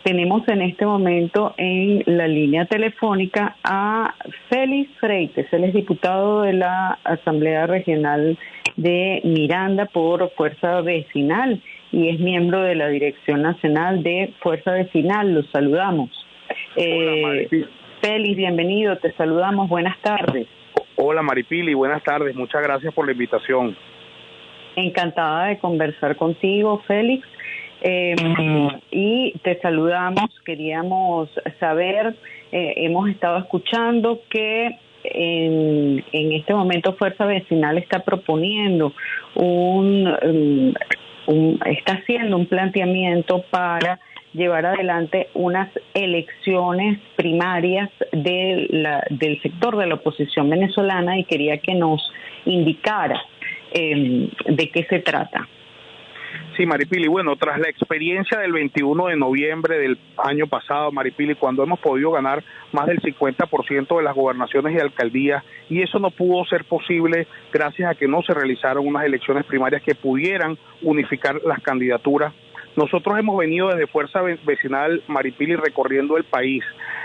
Tenemos en este momento en la línea telefónica a Félix Freites. Él es diputado de la Asamblea Regional de Miranda por Fuerza Vecinal y es miembro de la Dirección Nacional de Fuerza Vecinal. Los saludamos. Hola, Maripili. Félix, bienvenido, te saludamos, buenas tardes. Hola, Maripili, buenas tardes, muchas gracias por la invitación. Encantada de conversar contigo, Félix. Y te saludamos, queríamos saber, hemos estado escuchando que en este momento Fuerza Vecinal está proponiendo está haciendo un planteamiento para llevar adelante unas elecciones primarias del sector de la oposición venezolana y quería que nos indicara de qué se trata. Sí, Maripili, bueno, tras la experiencia del 21 de noviembre del año pasado, Maripili, cuando hemos podido ganar más del 50% de las gobernaciones y alcaldías, y eso no pudo ser posible gracias a que no se realizaron unas elecciones primarias que pudieran unificar las candidaturas. Nosotros hemos venido desde Fuerza Vecinal, Maripili, recorriendo el país,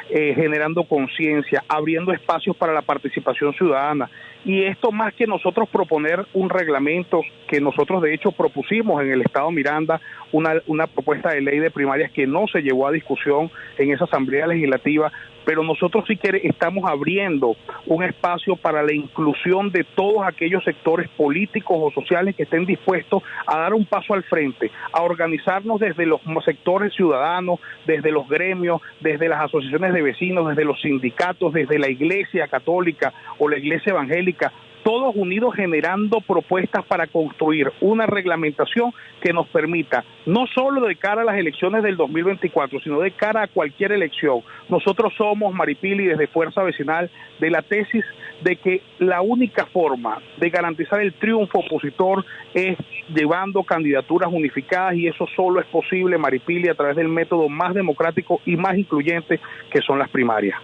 generando conciencia, abriendo espacios para la participación ciudadana. Y esto más que nosotros proponer un reglamento, que nosotros de hecho propusimos en el Estado Miranda, una propuesta de ley de primarias que no se llevó a discusión en esa Asamblea Legislativa, pero nosotros sí que estamos abriendo un espacio para la inclusión de todos aquellos sectores políticos o sociales que estén dispuestos a dar un paso al frente, a organizarnos desde los sectores ciudadanos, desde los gremios, desde las asociaciones de vecinos, desde los sindicatos, desde la Iglesia Católica o la Iglesia Evangélica, todos unidos generando propuestas para construir una reglamentación que nos permita, no solo de cara a las elecciones del 2024, sino de cara a cualquier elección. Nosotros somos, Maripili, desde Fuerza Vecinal, de la tesis de que la única forma de garantizar el triunfo opositor es llevando candidaturas unificadas, y eso solo es posible, Maripili, a través del método más democrático y más incluyente que son las primarias.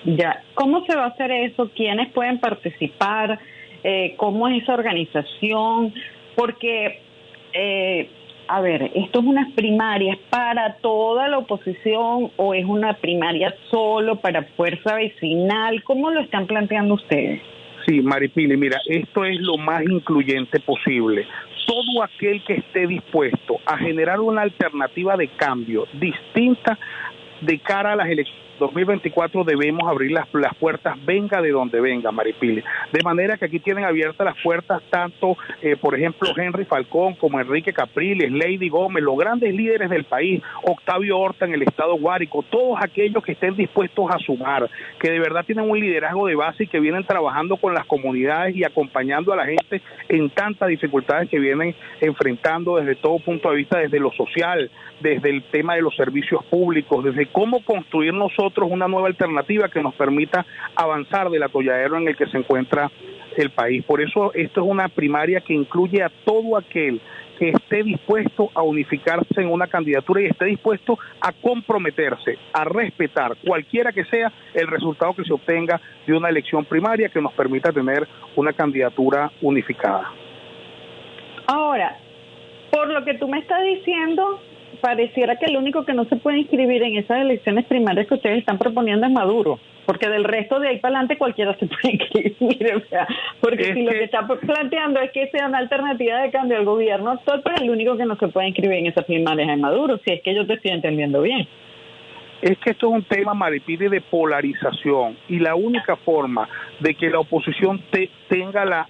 Ya, ¿cómo se va a hacer eso? ¿Quiénes pueden participar? ¿Cómo es esa organización? Porque, a ver, ¿esto es unas primarias para toda la oposición o es una primaria solo para Fuerza Vecinal? ¿Cómo lo están planteando ustedes? Sí, Maripili, mira, esto es lo más incluyente posible. Todo aquel que esté dispuesto a generar una alternativa de cambio distinta de cara a las elecciones 2024 debemos abrir las puertas, venga de donde venga, Maripili. De manera que aquí tienen abiertas las puertas tanto, por ejemplo, Henry Falcón como Enrique Capriles, Lady Gómez, los grandes líderes del país, Octavio Horta en el estado Guárico, todos aquellos que estén dispuestos a sumar, que de verdad tienen un liderazgo de base y que vienen trabajando con las comunidades y acompañando a la gente en tantas dificultades que vienen enfrentando desde todo punto de vista, desde lo social, desde el tema de los servicios públicos, desde cómo construir nosotros una nueva alternativa que nos permita avanzar del atolladero en el que se encuentra el país. Por eso esto es una primaria que incluye a todo aquel que esté dispuesto a unificarse en una candidatura y esté dispuesto a comprometerse, a respetar cualquiera que sea el resultado que se obtenga de una elección primaria que nos permita tener una candidatura unificada. Ahora, por lo que tú me estás diciendo, pareciera que el único que no se puede inscribir en esas elecciones primarias que ustedes están proponiendo es Maduro, porque del resto de ahí para adelante cualquiera se puede inscribir, o sea, porque si lo que está planteando es que sea una alternativa de cambio al gobierno actual, pues el único que no se puede inscribir en esas primarias es Maduro, si es que yo te estoy entendiendo bien. Es que esto es un tema, Maripili, de polarización, y la única forma de que la oposición tenga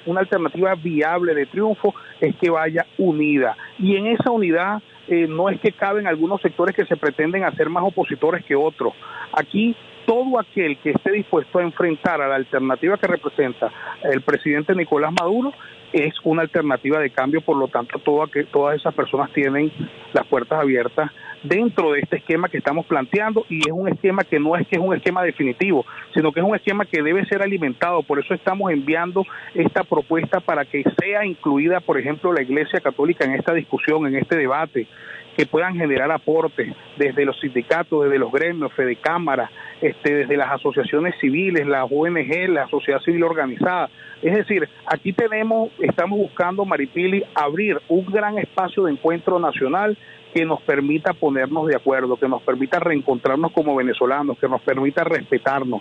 una alternativa viable de triunfo es que vaya unida, y en esa unidad no es que caben algunos sectores que se pretenden hacer más opositores que otros. Aquí todo aquel que esté dispuesto a enfrentar a la alternativa que representa el presidente Nicolás Maduro es una alternativa de cambio. Por lo tanto, todas esas personas tienen las puertas abiertas dentro de este esquema que estamos planteando, y es un esquema que no es que es un esquema definitivo, sino que es un esquema que debe ser alimentado. Por eso estamos enviando esta propuesta para que sea incluida, por ejemplo, la Iglesia Católica en esta discusión, en este debate, que puedan generar aportes desde los sindicatos, desde los gremios, Fedecámara, desde las asociaciones civiles, las ONG, la sociedad civil organizada. Es decir, aquí estamos buscando, Maripili, abrir un gran espacio de encuentro nacional que nos permita ponernos de acuerdo, que nos permita reencontrarnos como venezolanos, que nos permita respetarnos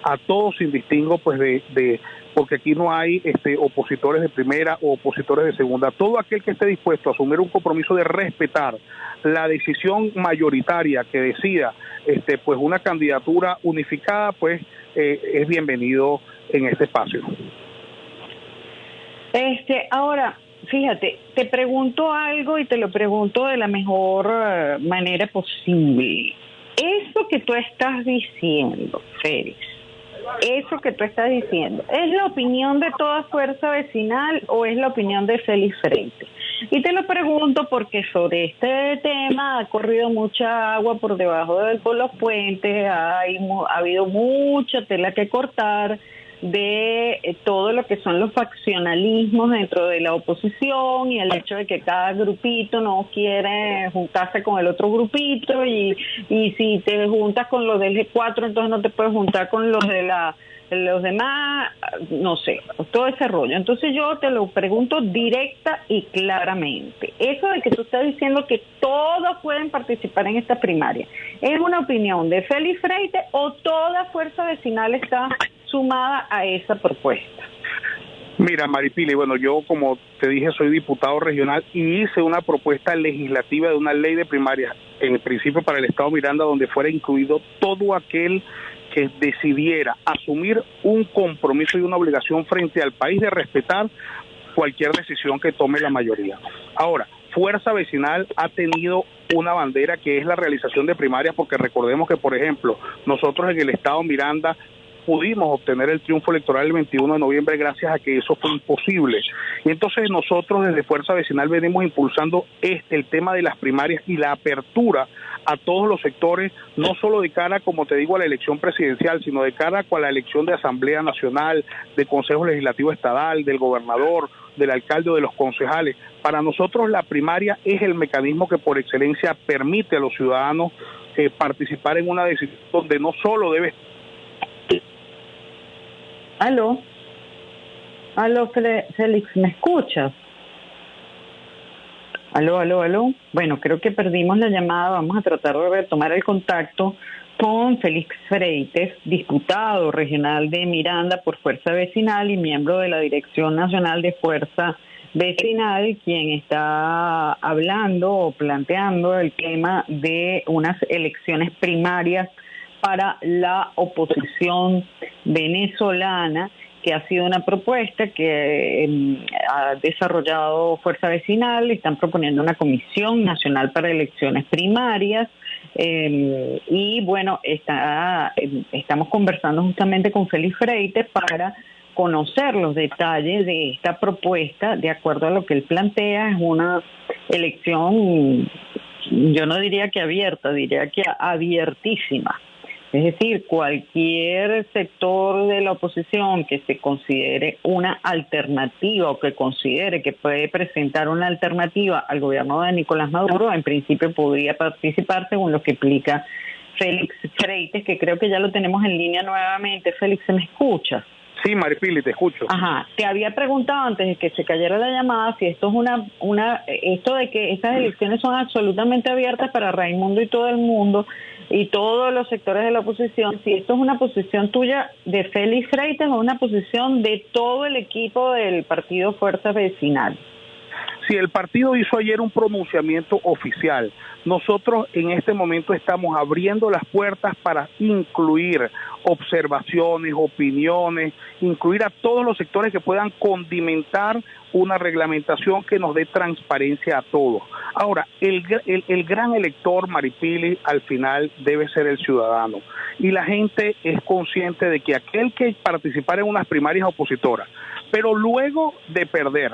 a todos sin distingo, pues porque aquí no hay opositores de primera o opositores de segunda. Todo aquel que esté dispuesto a asumir un compromiso de respetar la decisión mayoritaria que decida pues una candidatura unificada, pues es bienvenido en este espacio. Ahora, fíjate, te pregunto algo y te lo pregunto de la mejor manera posible. Eso que tú estás diciendo, Félix, eso que tú estás diciendo, ¿es la opinión de toda fuerza vecinal o es la opinión de Félix Freites? Y te lo pregunto porque sobre este tema ha corrido mucha agua por debajo de los puentes, ha habido mucha tela que cortar de todo lo que son los faccionalismos dentro de la oposición y el hecho de que cada grupito no quiere juntarse con el otro grupito y si te juntas con los del G4 entonces no te puedes juntar con los de los demás, no sé, todo ese rollo. Entonces yo te lo pregunto directa y claramente. Eso de que tú estás diciendo que todos pueden participar en esta primaria, ¿es una opinión de Félix Freites o toda fuerza vecinal está sumada a esa propuesta? Mira, Maripili, bueno, yo como te dije soy diputado regional y hice una propuesta legislativa de una ley de primarias, en el principio para el Estado Miranda, donde fuera incluido todo aquel que decidiera asumir un compromiso y una obligación frente al país de respetar cualquier decisión que tome la mayoría. Ahora, Fuerza Vecinal ha tenido una bandera que es la realización de primarias, porque recordemos que, por ejemplo, nosotros en el Estado Miranda pudimos obtener el triunfo electoral el 21 de noviembre gracias a que eso fue imposible. Y entonces nosotros desde Fuerza Vecinal venimos impulsando el tema de las primarias y la apertura a todos los sectores, no solo de cara, como te digo, a la elección presidencial, sino de cara a la elección de Asamblea Nacional, de Consejo Legislativo Estatal, del gobernador, del alcalde o de los concejales. Para nosotros la primaria es el mecanismo que por excelencia permite a los ciudadanos participar en una decisión donde no solo debe... Aló, Félix, ¿me escuchas? Aló. Bueno, creo que perdimos la llamada. Vamos a tratar de retomar el contacto con Félix Freites, diputado regional de Miranda por Fuerza Vecinal y miembro de la Dirección Nacional de Fuerza Vecinal, quien está hablando o planteando el tema de unas elecciones primarias para la oposición venezolana, que ha sido una propuesta que ha desarrollado Fuerza Vecinal. Están proponiendo una comisión nacional para elecciones primarias y bueno, estamos conversando justamente con Félix Freites para conocer los detalles de esta propuesta. De acuerdo a lo que él plantea, es una elección, yo no diría que abierta, diría que abiertísima. Es decir, cualquier sector de la oposición que se considere una alternativa o que considere que puede presentar una alternativa al gobierno de Nicolás Maduro, en principio podría participar, según lo que explica Félix Freites, que creo que ya lo tenemos en línea nuevamente. Félix, ¿se me escucha? Sí, Maripili, te escucho. Ajá, te había preguntado antes de que se cayera la llamada si esto es esto de que estas elecciones son absolutamente abiertas para Raimundo y todo el mundo y todos los sectores de la oposición, si esto es una posición tuya de Félix Freites o una posición de todo el equipo del partido Fuerza Vecinal. Sí, el partido hizo ayer un pronunciamiento oficial. Nosotros en este momento estamos abriendo las puertas para incluir observaciones, opiniones, incluir a todos los sectores que puedan condimentar una reglamentación que nos dé transparencia a todos. Ahora, el gran elector, Maripili, al final debe ser el ciudadano. Y la gente es consciente de que aquel que participara en unas primarias opositoras, pero luego de perder,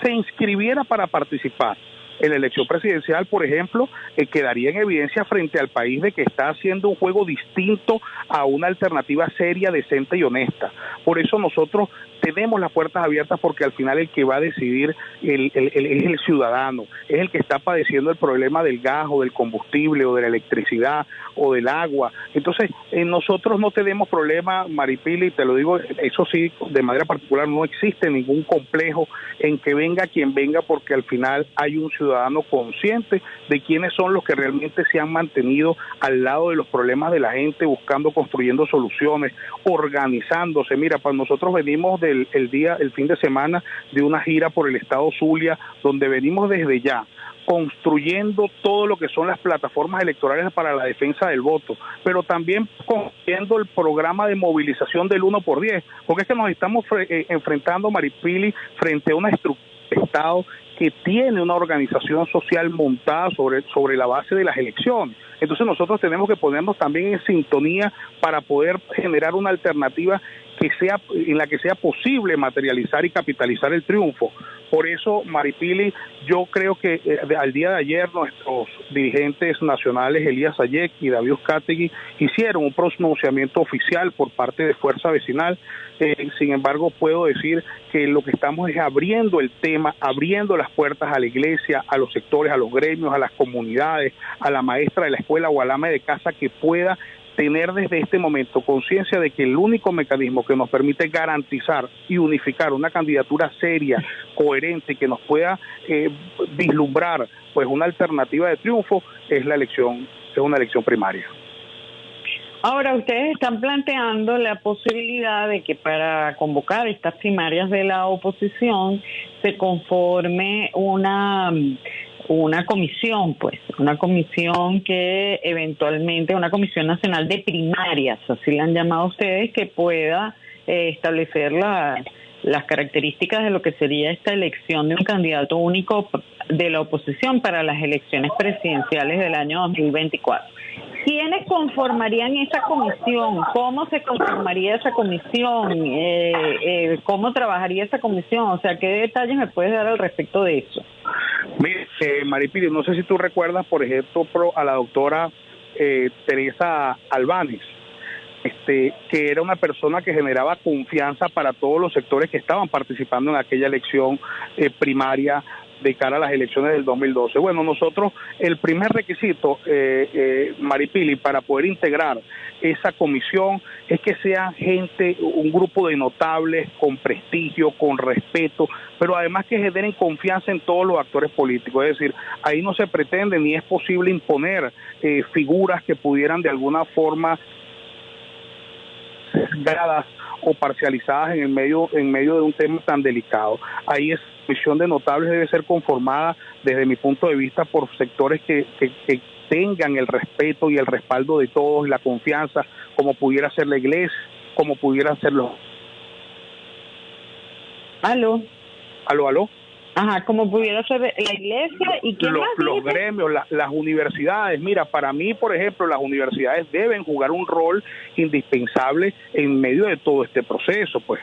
se inscribiera para participar en la elección presidencial, por ejemplo, quedaría en evidencia frente al país de que está haciendo un juego distinto a una alternativa seria, decente y honesta. Por eso nosotros tenemos las puertas abiertas porque al final el que va a decidir es el ciudadano, es el que está padeciendo el problema del gas o del combustible o de la electricidad o del agua. Entonces, nosotros no tenemos problema, Maripili, te lo digo, eso sí, de manera particular, no existe ningún complejo en que venga quien venga, porque al final hay un ciudadano consciente de quiénes son los que realmente se han mantenido al lado de los problemas de la gente, buscando, construyendo soluciones, organizándose. Mira, pues nosotros venimos el fin de semana de una gira por el estado Zulia, donde venimos desde ya construyendo todo lo que son las plataformas electorales para la defensa del voto, pero también construyendo el programa de movilización del 1x10, porque es que nos estamos enfrentando, Maripili, frente a una estructura de Estado que tiene una organización social montada sobre la base de las elecciones. Entonces nosotros tenemos que ponernos también en sintonía para poder generar una alternativa en la que sea posible materializar y capitalizar el triunfo. Por eso, Maripili, yo creo que al día de ayer nuestros dirigentes nacionales, Elías Ayek y David Uzcategui, hicieron un pronunciamiento oficial por parte de Fuerza Vecinal. Sin embargo, puedo decir que lo que estamos es abriendo el tema, abriendo las puertas a la iglesia, a los sectores, a los gremios, a las comunidades, a la maestra de la escuela o al ama de casa que pueda tener desde este momento conciencia de que el único mecanismo que nos permite garantizar y unificar una candidatura seria, coherente, que nos pueda vislumbrar pues una alternativa de triunfo es la elección, es una elección primaria. Ahora, ustedes están planteando la posibilidad de que para convocar estas primarias de la oposición se conforme una comisión, una comisión que eventualmente, una comisión nacional de primarias, así la han llamado ustedes, que pueda establecer las características de lo que sería esta elección de un candidato único de la oposición para las elecciones presidenciales del año 2024. ¿Quiénes conformarían esa comisión? ¿Cómo se conformaría esa comisión? ¿Cómo trabajaría esa comisión? O sea, ¿qué detalles me puedes dar al respecto de eso? Mire, Maripili, no sé si tú recuerdas, por ejemplo, a la doctora Teresa Albániz, que era una persona que generaba confianza para todos los sectores que estaban participando en aquella elección primaria de cara a las elecciones del 2012. Bueno, nosotros, el primer requisito, Maripili, para poder integrar esa comisión es que sea gente, un grupo de notables con prestigio, con respeto, pero además que generen confianza en todos los actores políticos. Es decir, ahí no se pretende ni es posible imponer figuras que pudieran de alguna forma sesgadas o parcializadas en medio de un tema tan delicado. Ahí esa comisión de notables debe ser conformada, desde mi punto de vista, por sectores que tengan el respeto y el respaldo de todos, la confianza, como pudiera ser la iglesia, como pudieran ser los... ¿Aló? ¿Aló? Ajá, como pudiera ser la iglesia y qué más. Los gremios, las universidades. Mira, para mí, por ejemplo, las universidades deben jugar un rol indispensable en medio de todo este proceso, pues.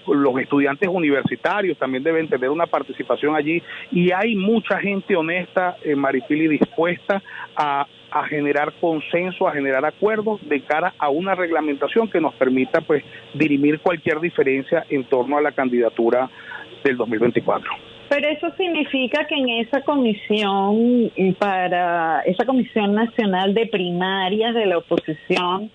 Los estudiantes universitarios también deben tener una participación allí, y hay mucha gente honesta, Maripili, dispuesta a generar consenso, a generar acuerdos de cara a una reglamentación que nos permita pues dirimir cualquier diferencia en torno a la candidatura del 2024. Pero eso significa que en esa comisión, para esa comisión nacional de primarias de la oposición,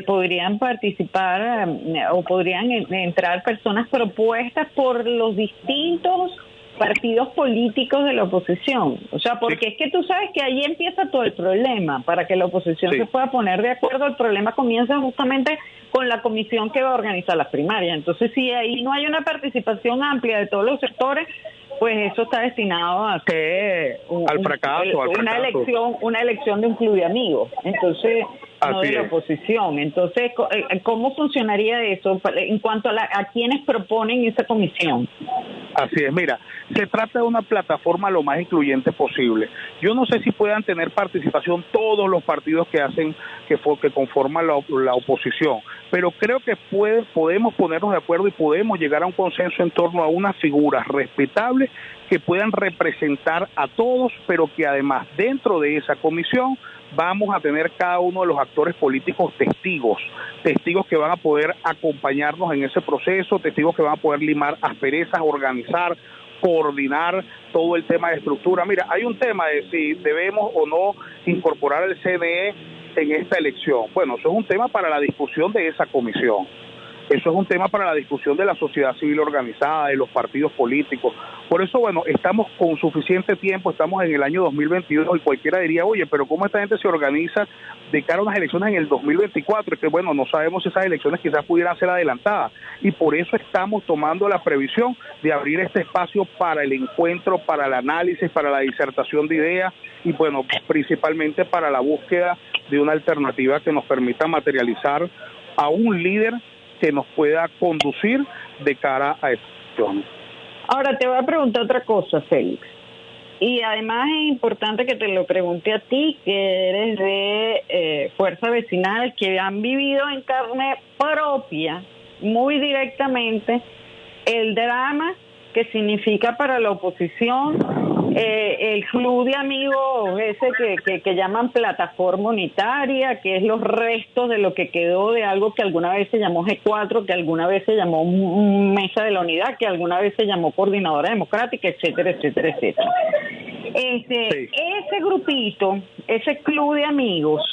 podrían participar o podrían entrar personas propuestas por los distintos partidos políticos de la oposición. O sea, porque sí, es que tú sabes que ahí empieza todo el problema. Para que la oposición se pueda poner de acuerdo, el problema comienza justamente con la comisión que va a organizar las primarias. Entonces, si ahí no hay una participación amplia de todos los sectores, pues eso está destinado a ser al fracaso, una elección de un club de amigos. Entonces, no de la oposición. Entonces, ¿cómo funcionaría eso en cuanto a quienes proponen esa comisión? Así es, mira, se trata de una plataforma lo más incluyente posible. Yo no sé si puedan tener participación todos los partidos que conforman la oposición. pero creo que podemos ponernos de acuerdo y podemos llegar a un consenso en torno a unas figuras respetables que puedan representar a todos, pero que además dentro de esa comisión vamos a tener cada uno de los actores políticos testigos que van a poder acompañarnos en ese proceso, testigos que van a poder limar asperezas, organizar, coordinar todo el tema de estructura. Mira, hay un tema de si debemos o no incorporar el CNE en esta elección. Bueno, eso es un tema para la discusión de esa comisión. Eso es un tema para la discusión de la sociedad civil organizada, de los partidos políticos. Por eso, bueno, estamos con suficiente tiempo, estamos en el año 2022 y cualquiera diría, oye, pero ¿cómo esta gente se organiza de cara a unas elecciones en el 2024? Es que, bueno, no sabemos si esas elecciones quizás pudieran ser adelantadas. Y por eso estamos tomando la previsión de abrir este espacio para el encuentro, para el análisis, para la disertación de ideas y, bueno, principalmente para la búsqueda de una alternativa que nos permita materializar a un líder que nos pueda conducir de cara a esta elección. Ahora te voy a preguntar otra cosa, Félix. Y además es importante que te lo pregunte a ti, que eres de Fuerza Vecinal, que han vivido en carne propia, muy directamente, el drama que significa para la oposición el club de amigos ese que llaman plataforma unitaria, que es los restos de lo que quedó de algo que alguna vez se llamó G4, que alguna vez se llamó Mesa de la Unidad, que alguna vez se llamó Coordinadora Democrática, etcétera, etcétera, etcétera. Sí. Ese grupito, ese club de amigos,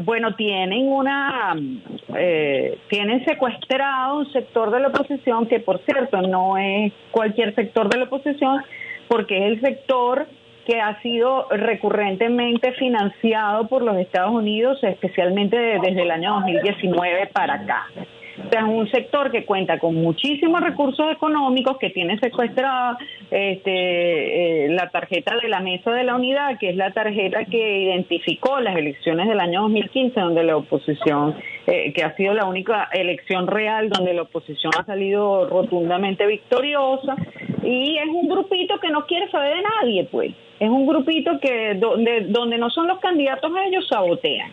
bueno, tienen secuestrado un sector de la oposición que, por cierto, no es cualquier sector de la oposición, porque es el sector que ha sido recurrentemente financiado por los Estados Unidos, especialmente desde el año 2019 para acá. O sea, es un sector que cuenta con muchísimos recursos económicos, que tiene secuestrada la tarjeta de la Mesa de la Unidad, que es la tarjeta que identificó las elecciones del año 2015, donde la oposición, que ha sido la única elección real donde la oposición ha salido rotundamente victoriosa, y es un grupito que no quiere saber de nadie, pues. Es un grupito que donde no son los candidatos, ellos sabotean.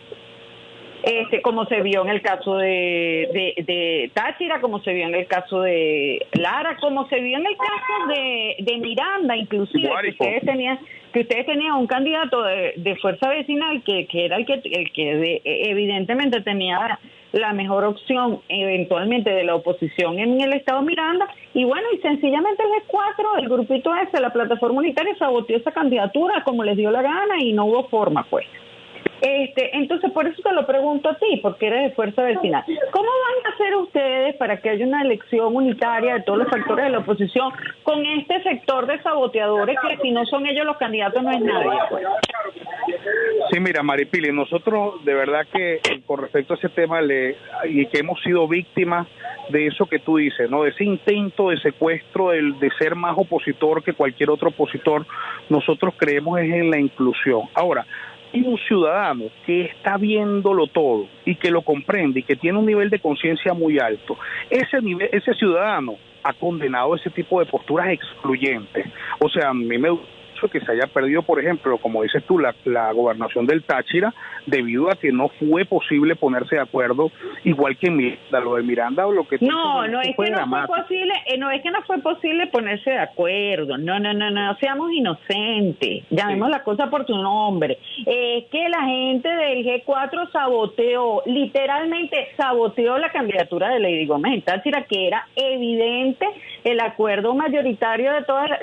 Como se vio en el caso de Táchira, como se vio en el caso de Lara, como se vio en el caso de Miranda, inclusive, que ustedes tenían un candidato de Fuerza Vecinal que era el que evidentemente tenía la mejor opción eventualmente de la oposición en el estado Miranda, y bueno, y sencillamente el G4, el grupito ese, la plataforma unitaria, saboteó esa candidatura como les dio la gana y no hubo forma, pues. Entonces, por eso te lo pregunto a ti, porque eres de Fuerza Vecinal. ¿Cómo van a hacer ustedes para que haya una elección unitaria de todos los factores de la oposición con este sector de saboteadores que si no son ellos los candidatos no es nadie? Pues? Sí, mira, Maripili, nosotros de verdad que con respecto a ese tema y que hemos sido víctimas de eso que tú dices, ¿no? De ese intento de secuestro, de ser más opositor que cualquier otro opositor, nosotros creemos es en la inclusión. Ahora, hay un ciudadano que está viéndolo todo y que lo comprende y que tiene un nivel de conciencia muy alto. Ese ciudadano ha condenado ese tipo de posturas excluyentes. O sea, a mí me gusta que se haya perdido, por ejemplo, como dices tú, la gobernación del Táchira, debido a que no fue posible ponerse de acuerdo, igual que Miranda, lo de Miranda o lo que... No es que no fue posible ponerse de acuerdo, no seamos inocentes, llamemos la cosa por su nombre. Es que la gente del G4 literalmente saboteó la candidatura de Lady Gómez en Táchira, que era evidente el acuerdo mayoritario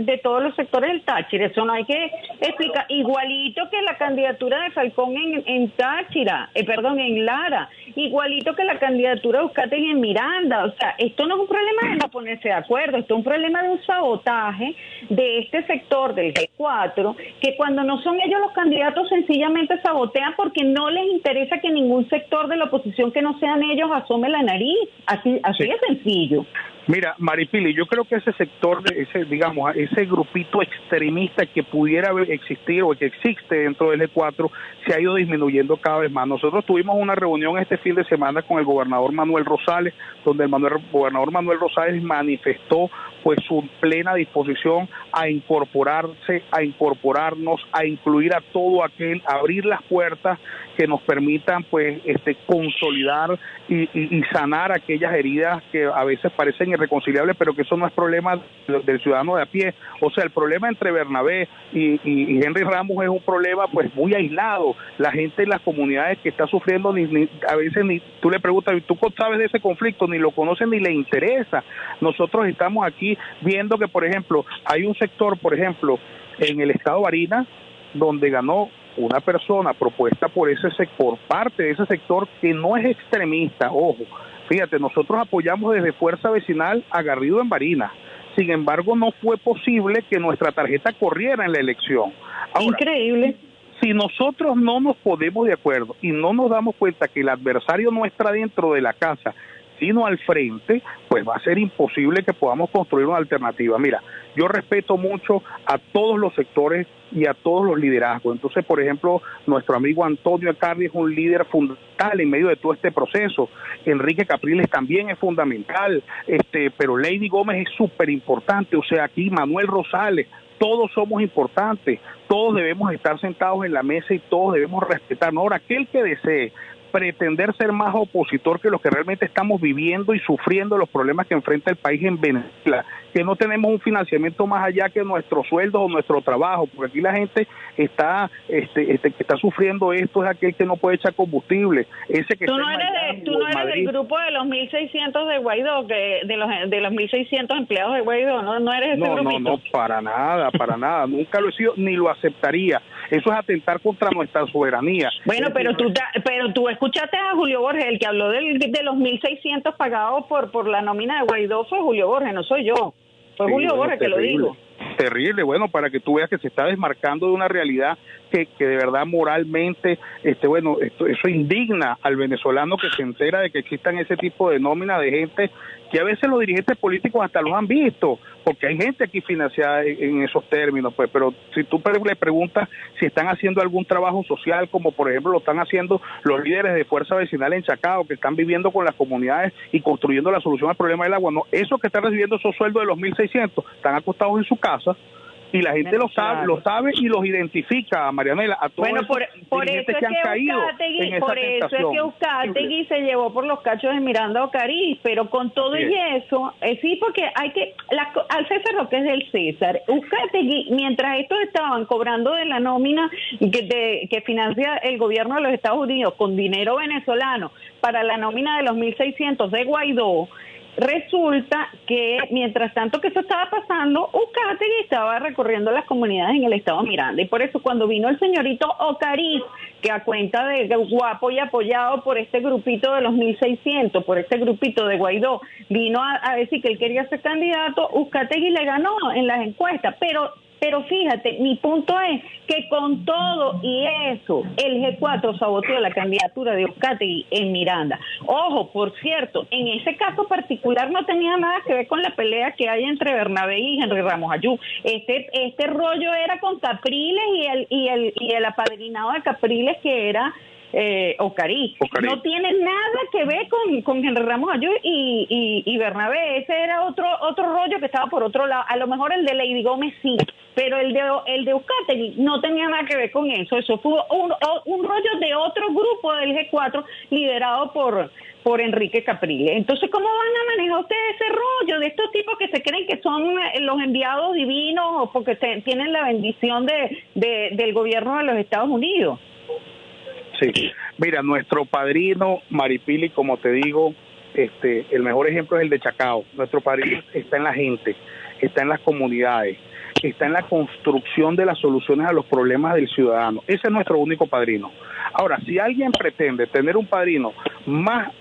de todos los sectores del Táchira. Eso no hay que explicar. Igualito que la candidatura de Falcón en Táchira, en Lara, igualito que la candidatura de Uzcategui en Miranda. O sea, esto no es un problema de no ponerse de acuerdo, esto es un problema de un sabotaje de este sector del G4, que cuando no son ellos los candidatos sencillamente sabotean porque no les interesa que ningún sector de la oposición que no sean ellos asome la nariz. Así sí. Es sencillo. Mira, Maripili, yo creo que ese sector, ese grupito extremista que pudiera existir o que existe dentro del E4 se ha ido disminuyendo cada vez más. Nosotros tuvimos una reunión este fin fin de semana con el gobernador Manuel Rosales, donde el gobernador Manuel Rosales manifestó pues su plena disposición a incorporarse, a incorporarnos, a incluir a todo aquel, a abrir las puertas que nos permitan pues consolidar y sanar aquellas heridas que a veces parecen irreconciliables, pero que eso no es problema del ciudadano de a pie. O sea, el problema entre Bernabé y Henry Ramos es un problema pues muy aislado. La gente en las comunidades que está sufriendo a veces ni tú le preguntas, ¿tú sabes de ese conflicto? Ni lo conocen ni le interesa. Nosotros estamos aquí viendo que, por ejemplo, hay un sector, por ejemplo, en el estado Barinas, donde ganó una persona propuesta por parte de ese sector que no es extremista. Ojo, fíjate, nosotros apoyamos desde Fuerza Vecinal a Garrido en Barinas. Sin embargo, no fue posible que nuestra tarjeta corriera en la elección. Ahora, increíble. Si nosotros no nos ponemos de acuerdo y no nos damos cuenta que el adversario no está dentro de la casa, sino al frente, pues va a ser imposible que podamos construir una alternativa. Mira, yo respeto mucho a todos los sectores y a todos los liderazgos. Entonces, por ejemplo, nuestro amigo Antonio Acardi es un líder fundamental en medio de todo este proceso. Enrique Capriles también es fundamental, pero Lady Gómez es súper importante. O sea, aquí Manuel Rosales, todos somos importantes, todos debemos estar sentados en la mesa y todos debemos respetarnos. Ahora, aquel que desee pretender ser más opositor que los que realmente estamos viviendo y sufriendo los problemas que enfrenta el país en Venezuela, que no tenemos un financiamiento más allá que nuestros sueldos o nuestro trabajo, porque aquí la gente está que está sufriendo esto es aquel que no puede echar combustible. Ese que tú no eres del grupo de los 1.600 de Guaidó, de los 1.600 empleados de Guaidó, no eres ese grupito. No, para nada, nunca lo he sido ni lo aceptaría. Eso es atentar contra nuestra soberanía. Bueno, pero tú escuchaste a Julio Borges, el que habló de los 1.600 pagados por la nómina de Guaidó fue Julio Borges, no soy yo. Fue Julio Borges que lo dijo. Terrible, bueno, para que tú veas que se está desmarcando de una realidad que de verdad moralmente, eso indigna al venezolano que se entera de que existan ese tipo de nómina de gente que a veces los dirigentes políticos hasta los han visto, porque hay gente aquí financiada en esos términos, pues, pero si tú le preguntas si están haciendo algún trabajo social, como por ejemplo lo están haciendo los líderes de Fuerza Vecinal en Chacao, que están viviendo con las comunidades y construyendo la solución al problema del agua, no, esos que están recibiendo esos sueldos de los 1.600 están acostados en su casa, y la gente lo sabe y los identifica, Marianela, a todos por eso que han caído en esa por eso es que Uzcategui se llevó por los cachos de Miranda Ocariz, pero con todo y eso, sí, porque hay que, al César lo que es del César. Uzcategui, mientras estos estaban cobrando de la nómina que financia el gobierno de los Estados Unidos con dinero venezolano para la nómina de los 1.600 de Guaidó, resulta que mientras tanto que eso estaba pasando, Uzcategui estaba recorriendo las comunidades en el estado Miranda, y por eso cuando vino el señorito Ocariz, que a cuenta de guapo y apoyado por este grupito de los 1.600, por este grupito de Guaidó, vino a decir que él quería ser candidato, Uzcategui le ganó en las encuestas, pero fíjate, mi punto es que con todo y eso, el G4 saboteó la candidatura de Uzcategui en Miranda. Ojo, por cierto, en ese caso particular no tenía nada que ver con la pelea que hay entre Bernabé y Henry Ramos Ayú. Este rollo era con Capriles y el apadrinado de Capriles, que era Ocariz. No tiene nada que ver con Henry Ramos Ayú y Bernabé. Ese era otro rollo que estaba por otro lado. A lo mejor el de Lady Gómez sí, pero el de Uzcategui no tenía nada que ver con eso. Eso fue un rollo de otro grupo del G4 liderado por Enrique Capriles. Entonces, ¿cómo van a manejar ustedes ese rollo de estos tipos que se creen que son los enviados divinos o porque tienen la bendición del gobierno de los Estados Unidos? Sí, mira, nuestro padrino Maripili, como te digo, el mejor ejemplo es el de Chacao. Nuestro padrino está en la gente, está en las comunidades, está en la construcción de las soluciones a los problemas del ciudadano. Ese es nuestro único padrino. Ahora, si alguien pretende tener un padrino más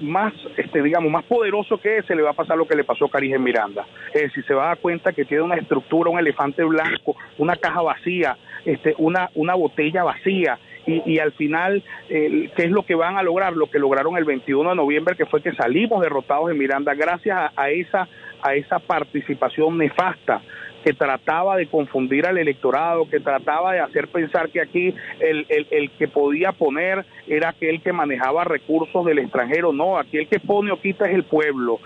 poderoso que ese, le va a pasar lo que le pasó a Cariz en Miranda. Es decir, se va a dar cuenta que tiene una estructura, un elefante blanco, una caja vacía, una botella vacía, y al final, ¿qué es lo que van a lograr? Lo que lograron el 21 de noviembre, que fue que salimos derrotados en Miranda gracias a esa participación nefasta que trataba de confundir al electorado, que trataba de hacer pensar que aquí el que podía poner era aquel que manejaba recursos del extranjero. No, aquí el que pone o quita es el pueblo,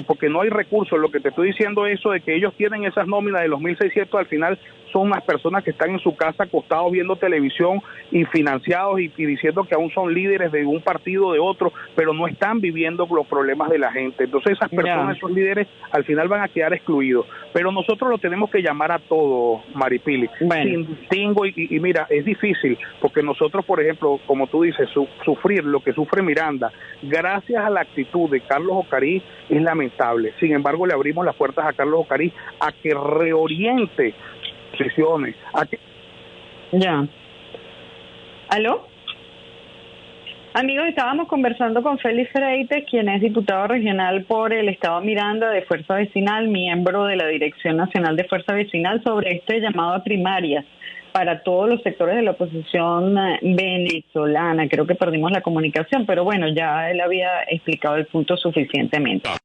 porque no hay recursos. Lo que te estoy diciendo es eso de que ellos tienen esas nóminas de los 1.600, al final son unas personas que están en su casa acostados viendo televisión y financiados y diciendo que aún son líderes de un partido o de otro, pero no están viviendo los problemas de la gente. Entonces esas personas, esos líderes, al final van a quedar excluidos. Pero nosotros lo tenemos que llamar a todos, Maripili, sin distingo, y mira, es difícil, porque nosotros, por ejemplo, como tú dices, sufrir lo que sufre Miranda, gracias a la actitud de Carlos Ocarí, es lamentable. Sin embargo, le abrimos las puertas a Carlos Ocarí a que reoriente posiciones. Ya. ¿Aló? Amigos, estábamos conversando con Félix Freites, quien es diputado regional por el Estado Miranda de Fuerza Vecinal, miembro de la Dirección Nacional de Fuerza Vecinal, sobre este llamado a primarias para todos los sectores de la oposición venezolana. Creo que perdimos la comunicación, pero bueno, ya él había explicado el punto suficientemente.